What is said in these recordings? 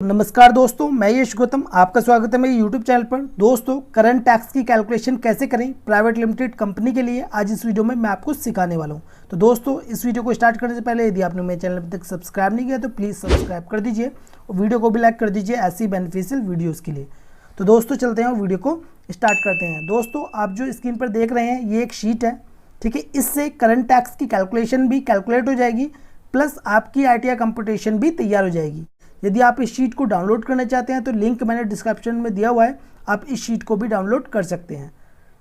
नमस्कार दोस्तों, मैं यश गौतम, आपका स्वागत है मेरे यूट्यूब चैनल पर। दोस्तों, करंट टैक्स की कैलकुलेशन कैसे करें प्राइवेट लिमिटेड कंपनी के लिए आज इस वीडियो में मैं आपको सिखाने वाला हूं। तो दोस्तों, इस वीडियो को स्टार्ट करने से पहले यदि आपने मेरे चैनल अभी तक सब्सक्राइब नहीं किया तो प्लीज़ सब्सक्राइब कर दीजिए और वीडियो को भी लाइक कर दीजिए ऐसी बेनिफिशियल वीडियोज़ के लिए। तो दोस्तों, चलते हैं और वीडियो को स्टार्ट करते हैं। दोस्तों, आप जो स्क्रीन पर देख रहे हैं ये एक शीट है, ठीक है। इससे करंट टैक्स की कैलकुलेशन भी कैलकुलेट हो जाएगी, प्लस आपकी आईटीआर कंप्यूटेशन भी तैयार हो जाएगी। यदि आप इस शीट को डाउनलोड करना चाहते हैं तो लिंक मैंने डिस्क्रिप्शन में दिया हुआ है, आप इस शीट को भी डाउनलोड कर सकते हैं,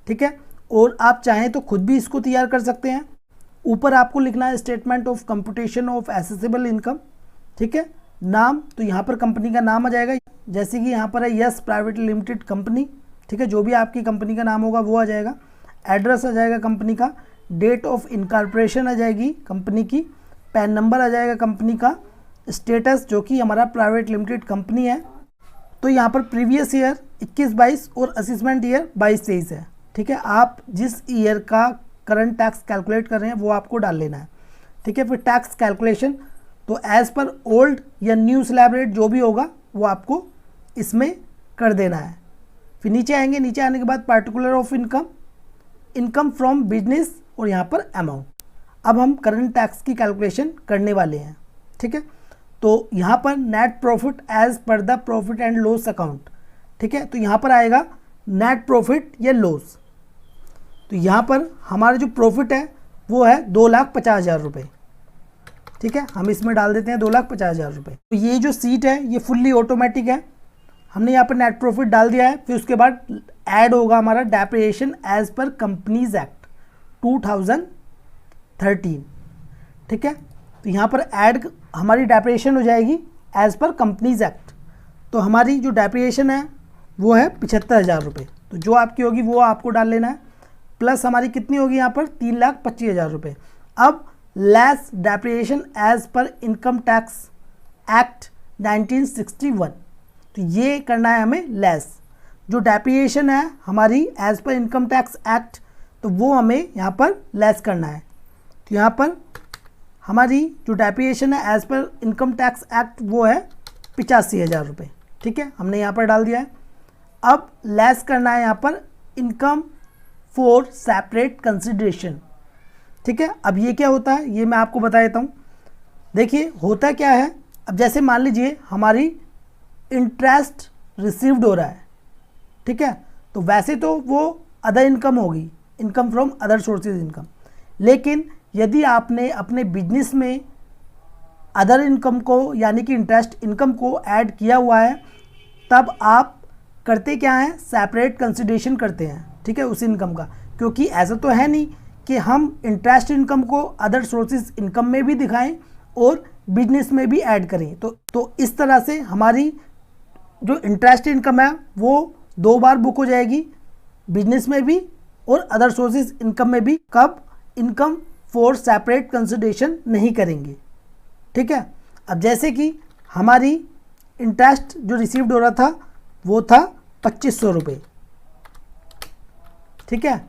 ठीक है। और आप चाहें तो खुद भी इसको तैयार कर सकते हैं। ऊपर आपको लिखना है statement of computation of accessible income, ठीक है। नाम, तो यहाँ पर कंपनी का नाम आ जाएगा, जैसे कि यहाँ पर है यस प्राइवेट लिमिटेड कंपनी, ठीक है। जो भी आपकी कंपनी का नाम होगा वो आ जाएगा। एड्रेस आ जाएगा कंपनी का, डेट ऑफ इनकॉर्पोरेशन आ जाएगी कंपनी की, पैन नंबर आ जाएगा कंपनी का, स्टेटस जो कि हमारा प्राइवेट लिमिटेड कंपनी है। तो यहाँ पर प्रीवियस ईयर 21-22 और असेसमेंट ईयर 22-23 है, ठीक है। आप जिस ईयर का करंट टैक्स कैलकुलेट कर रहे हैं वो आपको डाल लेना है, ठीक है। फिर टैक्स कैलकुलेशन तो एज़ पर ओल्ड या न्यू स्लैब रेट जो भी होगा वो आपको इसमें कर देना है। फिर नीचे आएंगे, नीचे आने के बाद particular of income, income from business और यहाँ पर अमाउंट। अब हम करंट टैक्स की कैलकुलेशन करने वाले हैं, ठीक है। तो यहाँ पर net profit as per the profit and loss account, ठीक है। तो यहाँ पर आएगा नेट प्रॉफिट या लॉस। तो यहाँ पर हमारा जो प्रॉफिट है वो है 2,50,000 रुपये, ठीक है। हम इसमें डाल देते हैं 2,50,000 रुपये। तो ये जो सीट है ये फुल्ली ऑटोमेटिक है, हमने यहाँ पर नेट प्रॉफिट डाल दिया है। फिर उसके बाद ऐड होगा हमारा depreciation as per companies act 2013, ठीक है। तो यहाँ पर ऐड हमारी डेप्रिसिएशन हो जाएगी एज़ पर कंपनीज एक्ट। तो हमारी जो डेप्रिसिएशन है वो है 75,000 रुपये। तो जो आपकी होगी वो आपको डाल लेना है, प्लस हमारी कितनी होगी यहाँ पर 3,25,000 रुपये। अब less depreciation as per income tax act 1961, तो ये करना है हमें लेस। जो डेप्रिसिएशन है हमारी as per income tax act, तो वो हमें यहाँ पर लेस करना है। तो यहाँ पर हमारी जो डेप्रिसिएशन है as per income tax act वो है 85,000 रुपये, ठीक है। हमने यहाँ पर डाल दिया है। अब लेस करना है यहाँ पर इनकम फॉर सेपरेट कंसिडरेशन, ठीक है। अब ये क्या होता है ये मैं आपको बता देता हूँ। देखिए होता क्या है, अब जैसे मान लीजिए हमारी इंटरेस्ट रिसीव्ड हो रहा है, ठीक है। तो वैसे तो वो अदर इनकम होगी, income from other sources income. लेकिन यदि आपने अपने बिजनेस में अदर इनकम को यानी कि इंटरेस्ट इनकम को ऐड किया हुआ है, तब आप करते क्या हैं, सेपरेट कंसिडरेशन करते हैं, ठीक है, उस इनकम का। क्योंकि ऐसा तो है नहीं कि हम इंटरेस्ट इनकम को अदर सोर्सेज इनकम में भी दिखाएं और बिजनेस में भी ऐड करें। तो इस तरह से हमारी जो इंटरेस्ट इनकम है वो 2 बार बुक हो जाएगी, बिजनेस में भी और अदर सोर्सेज इनकम में भी। कब इनकम फॉर सेपरेट कंसिडरेशन नहीं करेंगे, ठीक है। अब जैसे कि हमारी इंटरेस्ट जो रिसीव्ड हो रहा था वो था 2,500 रुपये, ठीक है।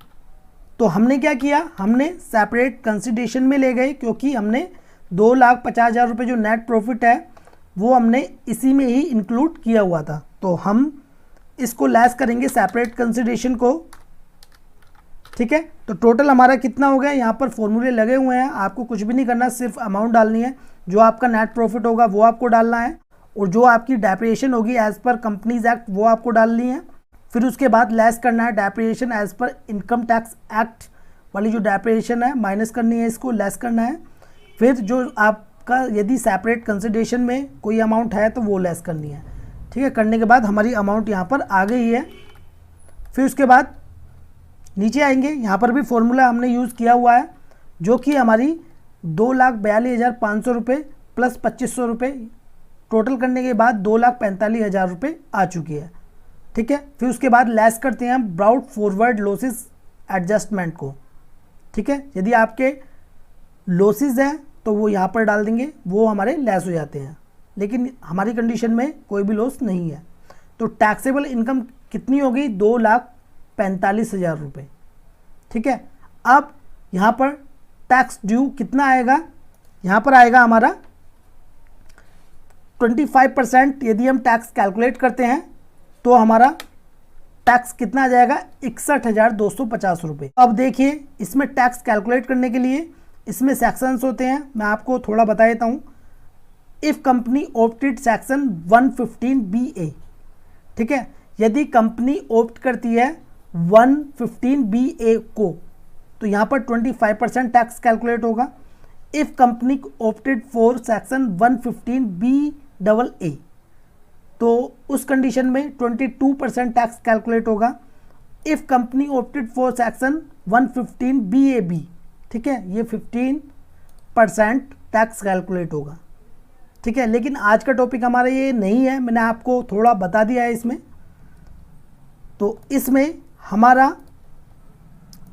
तो हमने क्या किया, हमने सेपरेट कंसिडरेशन में ले गए, क्योंकि हमने 2,50,000 रुपये जो नेट प्रॉफिट है वो हमने इसी में ही इंक्लूड किया हुआ था। तो हम इसको लेस करेंगे सेपरेट कंसिडरेशन को, ठीक है। तो टोटल हमारा कितना हो गया, यहाँ पर फॉर्मूले लगे हुए हैं, आपको कुछ भी नहीं करना, सिर्फ अमाउंट डालनी है। जो आपका नेट प्रॉफिट होगा वो आपको डालना है और जो आपकी डेप्रिसिएशन होगी एज पर कंपनीज एक्ट वो आपको डालनी है। फिर उसके बाद लेस करना है depreciation as per income tax act वाली जो डेप्रिसिएशन है माइनस करनी है, इसको लेस करना है। फिर जो आपका यदि सेपरेट कंसिडरेशन में कोई अमाउंट है तो वो लेस करनी है, ठीक है। करने के बाद हमारी अमाउंट यहाँ पर आ गई है। फिर उसके बाद नीचे आएंगे, यहाँ पर भी फॉर्मूला हमने यूज़ किया हुआ है, जो कि हमारी 2,42,500 रुपये प्लस 2,500 रुपये टोटल करने के बाद 2,45,000 रुपये आ चुकी है, ठीक है। फिर उसके बाद लेस करते हैं हम ब्राउट फॉरवर्ड लॉसेस एडजस्टमेंट को, ठीक है। यदि आपके लॉसेस हैं तो वो यहाँ पर डाल देंगे, वो हमारे लेस हो जाते हैं। लेकिन हमारी कंडीशन में कोई भी लॉस नहीं है। तो टैक्सेबल इनकम कितनी होगी, 2,45,000 रुपये, ठीक है। अब यहाँ पर टैक्स ड्यू कितना आएगा, यहाँ पर आएगा हमारा 25% यदि हम टैक्स कैलकुलेट करते हैं तो हमारा टैक्स कितना आ जाएगा, 61,250 रुपये। अब देखिए इसमें टैक्स कैलकुलेट करने के लिए इसमें सेक्शंस होते हैं, मैं आपको थोड़ा बता देता हूँ। If company opted section 115BA, ठीक है, यदि कंपनी ऑप्ट करती है 115BA को तो यहाँ पर 25% टैक्स कैलकुलेट होगा। If company opted for section 115BAA तो उस कंडीशन में 22% टैक्स कैलकुलेट होगा। If company opted for section 115BAB, ठीक है, ये 15% टैक्स कैलकुलेट होगा, ठीक है। लेकिन आज का टॉपिक हमारा ये नहीं है, मैंने आपको थोड़ा बता दिया है इसमें। तो इसमें हमारा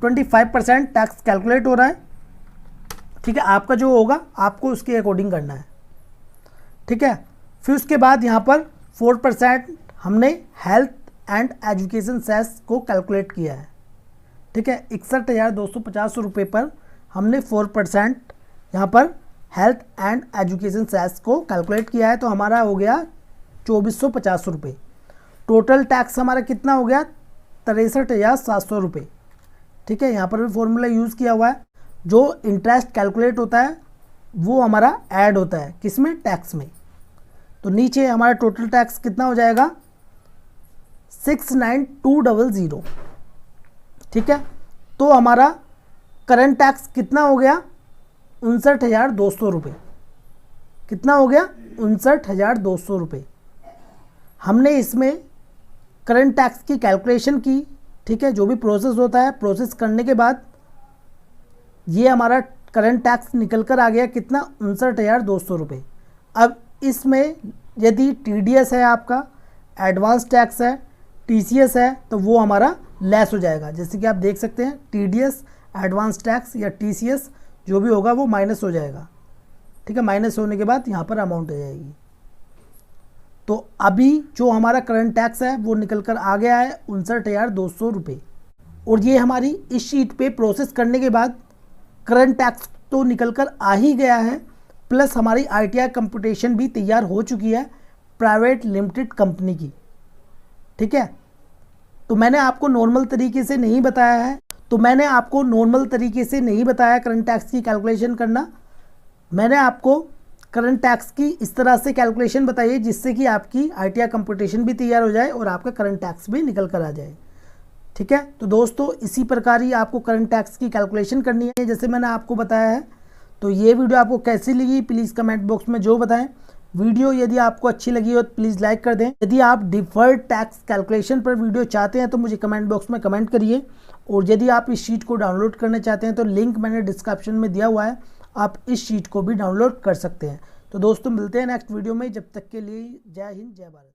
25% टैक्स कैलकुलेट हो रहा है, ठीक है। आपका जो होगा आपको उसके अकॉर्डिंग करना है, ठीक है। फिर उसके बाद यहाँ पर 4% हमने हेल्थ एंड एजुकेशन सेस को कैलकुलेट किया है, ठीक है। 61,250 रुपये पर हमने 4% यहाँ पर हेल्थ एंड एजुकेशन सेस को कैलकुलेट किया है, तो हमारा हो गया 2,450 रुपये। टोटल टैक्स हमारा कितना हो गया, 63,700 रुपये, ठीक है। यहाँ पर भी फॉर्मूला यूज़ किया हुआ है। जो इंटरेस्ट कैलकुलेट होता है वो हमारा ऐड होता है किसमें, टैक्स में। तो नीचे हमारा टोटल टैक्स कितना हो जाएगा, 69,200, ठीक है। तो हमारा करंट टैक्स कितना हो गया, 59,200 रुपये। कितना हो गया, 59,200 रुपये। हमने इसमें करंट टैक्स की कैलकुलेशन की, ठीक है। जो भी प्रोसेस होता है, प्रोसेस करने के बाद ये हमारा करंट टैक्स निकल कर आ गया कितना, 59,200 रुपये। अब इसमें यदि TDS है, आपका एडवांस टैक्स है, TCS है, तो वो हमारा लेस हो जाएगा। जैसे कि आप देख सकते हैं TDS, एडवांस टैक्स या TCS जो भी होगा वो माइनस हो जाएगा, ठीक है। माइनस होने के बाद यहाँ पर अमाउंट आ जाएगी। तो अभी जो हमारा करंट टैक्स है वो निकल कर आ गया है 59,200 रुपये। और ये हमारी इस शीट पे प्रोसेस करने के बाद करंट टैक्स तो निकल कर आ ही गया है, प्लस हमारी ITR कंप्यूटेशन भी तैयार हो चुकी है प्राइवेट लिमिटेड कंपनी की, ठीक है। तो मैंने आपको नॉर्मल तरीके से नहीं बताया करंट टैक्स की कैलकुलेशन करना। मैंने आपको करंट टैक्स की इस तरह से कैलकुलेशन बताई है जिससे कि आपकी ITR कंप्यूटेशन भी तैयार हो जाए और आपका करंट टैक्स भी निकल कर आ जाए, ठीक है। तो दोस्तों इसी प्रकार ही आपको करंट टैक्स की कैलकुलेशन करनी है जैसे मैंने आपको बताया है। तो ये वीडियो आपको कैसी लगी प्लीज़ कमेंट बॉक्स में जो बताएं। वीडियो यदि आपको अच्छी लगी हो तो प्लीज़ लाइक कर दें। यदि आप डिफर्ड टैक्स कैलकुलेशन पर वीडियो चाहते हैं तो मुझे कमेंट बॉक्स में कमेंट करिए। और यदि आप इस शीट को डाउनलोड करना चाहते हैं तो लिंक मैंने डिस्क्रिप्शन में दिया हुआ है, आप इस शीट को भी डाउनलोड कर सकते हैं। तो दोस्तों मिलते हैं नेक्स्ट वीडियो में, जब तक के लिए जय हिंद जय भारत।